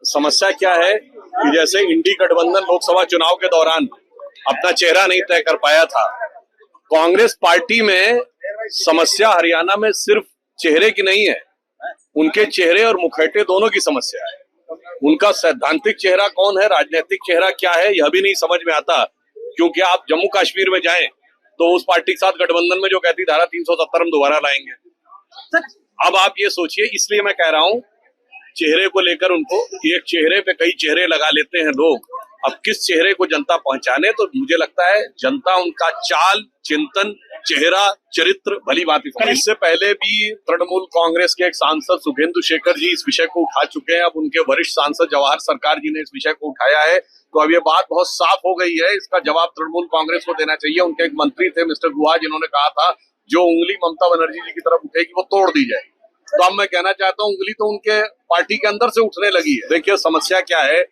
समस्या क्या है कि जैसे इंडी गठबंधन लोकसभा चुनाव के दौरान अपना चेहरा नहीं तय कर पाया था, कांग्रेस पार्टी में समस्या हरियाणा में सिर्फ चेहरे की नहीं है, उनके चेहरे और मुखौटे दोनों की समस्या है। उनका सैद्धांतिक चेहरा कौन है, राजनीतिक चेहरा क्या है, यह भी नहीं समझ में आता। क्योंकि आप जम्मू कश्मीर में जाएं तो उस पार्टी के साथ गठबंधन में जो कहती धारा 370 हम दोबारा लाएंगे। अब आप ये सोचिए, इसलिए मैं कह रहा हूं चेहरे को लेकर उनको एक चेहरे पे कई चेहरे लगा लेते हैं लोग। अब किस चेहरे को जनता पहचाने, तो मुझे लगता है जनता उनका चाल, चिंतन, चेहरा, चरित्र भली बात है। इससे पहले भी तृणमूल कांग्रेस के एक सांसद सुखेंदु शेखर जी इस विषय को उठा चुके हैं। अब उनके वरिष्ठ सांसद जवाहर सरकार जी ने इस विषय को उठाया है, तो अब ये बात बहुत साफ हो गई है। इसका जवाब तृणमूल कांग्रेस को देना चाहिए। उनके एक मंत्री थे मिस्टर गुहा, जिन्होंने कहा था जो उंगली ममता बनर्जी जी की तरफ उठेगी वो तोड़ दी जाएगी। तो अब मैं कहना चाहता हूँ उंगली तो उनके पार्टी के अंदर से उठने लगी है। देखिए समस्या क्या है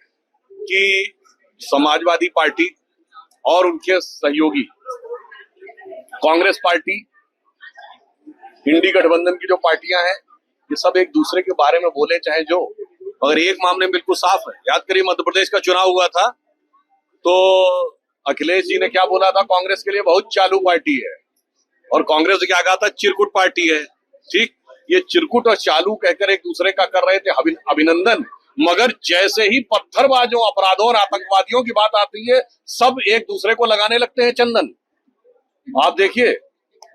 कि समाजवादी पार्टी और उनके सहयोगी कांग्रेस पार्टी, इंडी गठबंधन की जो पार्टियां हैं, ये सब एक दूसरे के बारे में बोले चाहे जो, मगर एक मामले में बिल्कुल साफ है। याद करिए मध्य प्रदेश का चुनाव हुआ था तो अखिलेश जी ने क्या बोला था, कांग्रेस के लिए बहुत चालू पार्टी है, और कांग्रेस ने क्या कहा था, चिरकुट पार्टी है। ठीक, ये चिरकुट और चालू कहकर एक दूसरे का कर रहे थे अभिनंदन, मगर जैसे ही पत्थरबाजों, अपराधों और आतंकवादियों की बात आती है, सब एक दूसरे को लगाने लगते हैं चंदन। आप देखिए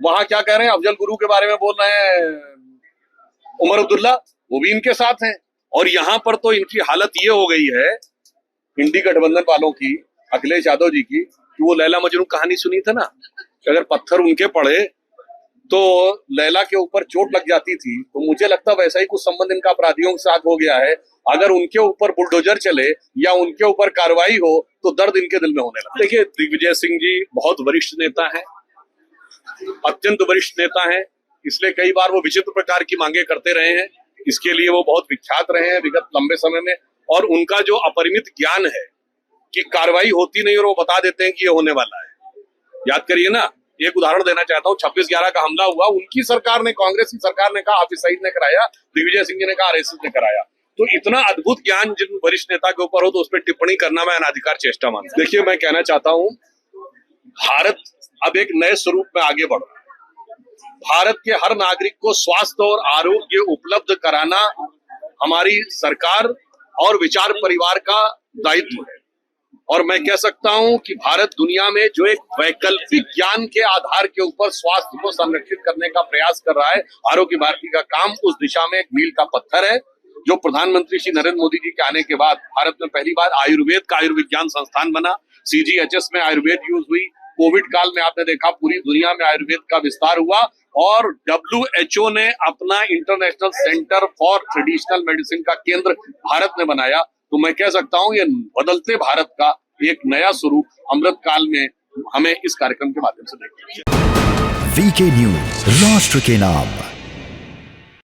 वहां क्या कह रहे हैं, अफजल गुरु के बारे में बोल रहे हैं उमर अब्दुल्ला, वो भी इनके साथ हैं। और यहाँ पर तो इनकी हालत ये हो गई है इंडी गठबंधन वालों की, अखिलेश यादव जी की, कि वो लैला मजनू कहानी सुनी थी ना, कि अगर पत्थर उनके पड़े तो लैला के ऊपर चोट लग जाती थी। तो मुझे लगता वैसा ही कुछ संबंध इनका अपराधियों के साथ हो गया है। अगर उनके ऊपर बुलडोजर चले या उनके ऊपर कार्रवाई हो तो दर्द इनके दिल में होने लगा। देखिए दिग्विजय सिंह जी बहुत वरिष्ठ नेता हैं, अत्यंत वरिष्ठ नेता हैं, इसलिए कई बार वो विचित्र प्रकार की मांगे करते रहे हैं। इसके लिए वो बहुत विख्यात रहे हैं विगत लंबे समय में। और उनका जो अपरिमित ज्ञान है कि कार्रवाई होती नहीं और वो बता देते हैं कि ये होने वाला है। याद करिए ना, एक उदाहरण देना चाहता हूँ, 26/11 का हमला हुआ, उनकी सरकार ने, कांग्रेस की सरकार ने कहा हाफिज सईद ने कराया, दिग्विजय सिंह जी ने कहा आरएसएस ने कराया। तो इतना अद्भुत ज्ञान जिन वरिष्ठ नेता के ऊपर हो तो उस पर टिप्पणी करना मैं अनाधिकार चेष्टा मानता हूं। देखिए मैं कहना चाहता हूं भारत अब एक नए स्वरूप में आगे बढ़ रहा है। भारत के हर नागरिक को स्वास्थ्य और आरोग्य उपलब्ध कराना हमारी सरकार और विचार परिवार का दायित्व है। और मैं कह सकता हूं कि भारत दुनिया में जो एक वैकल्पिक ज्ञान के आधार के ऊपर स्वास्थ्य को संरक्षित करने का प्रयास कर रहा है, आरोग्य भारती का काम उस दिशा में एक मील का पत्थर है। जो प्रधानमंत्री श्री नरेंद्र मोदी जी के आने के बाद भारत में पहली बार आयुर्वेद का आयुर्विज्ञान संस्थान बना, सीजीएचएस में आयुर्वेद यूज हुई। कोविड काल में आपने देखा पूरी दुनिया में आयुर्वेद का विस्तार हुआ, और WHO ने अपना international centre for traditional medicine का केंद्र भारत में बनाया। तो मैं कह सकता हूं ये बदलते भारत का एक नया स्वरूप अमृत काल में हमें इस कार्यक्रम के माध्यम से देखना चाहिए। वीके न्यूज, राष्ट्र के नाम।